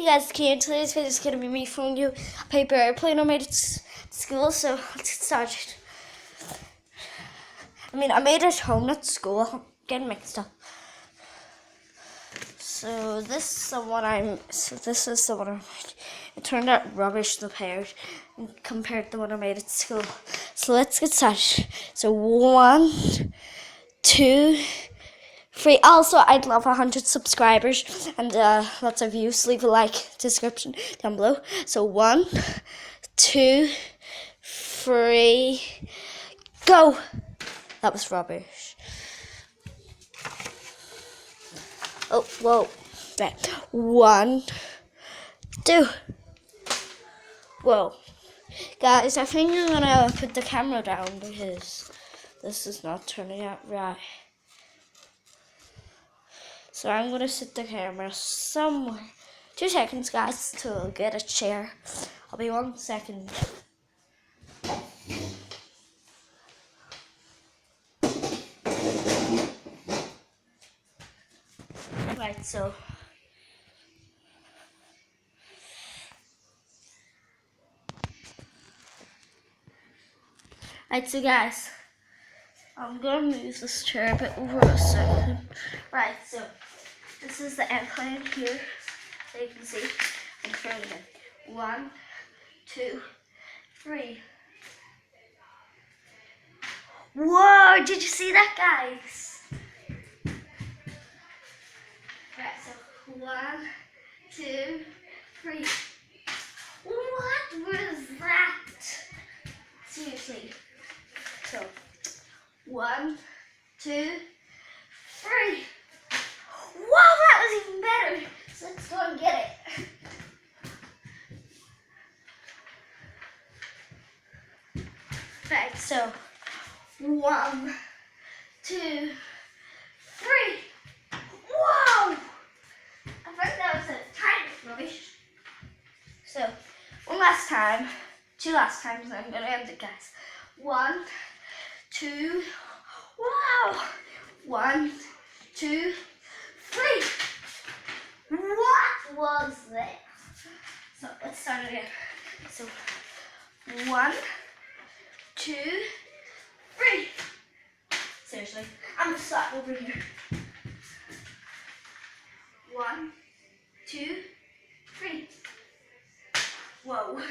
Hey guys, Kian. Today's video is going to be me showing you a paper airplane I made at school, so let's get started. I made it at home, not school. I'm getting mixed up. So this is the one I made. It turned out rubbish compared to the one I made at school. So let's get started. So 1, 2, 3. Also, I'd love 100 subscribers and lots of views. Leave a like, description down below. So 1, 2, 3, go! That was rubbish. Oh, whoa. Right. 1, 2. Whoa. Guys, I think I'm gonna put the camera down because this is not turning out right. So I'm gonna set the camera somewhere. 2 seconds, guys, to get a chair. I'll be 1 second. Right, so guys, I'm gonna move this chair a bit over a second. Right, so this is the airplane here, so you can see. I'm throwing it in. 1, 2, 3. Whoa! Did you see that, guys? Right, so 1, 2, 3. What was that? Seriously. So 1, 2, 3. Wow, that was even better. So let's go and get it. Right, so 1, 2, 3. Wow! I think that was a tiny rubbish. So 1 last time, 2 last times, and I'm gonna end it, guys. 1, 2. Wow! 1, 2, 3. What was that? So let's start again. So 1, 2, 3. Seriously, I'm gonna start over here. 1, 2, 3. Whoa.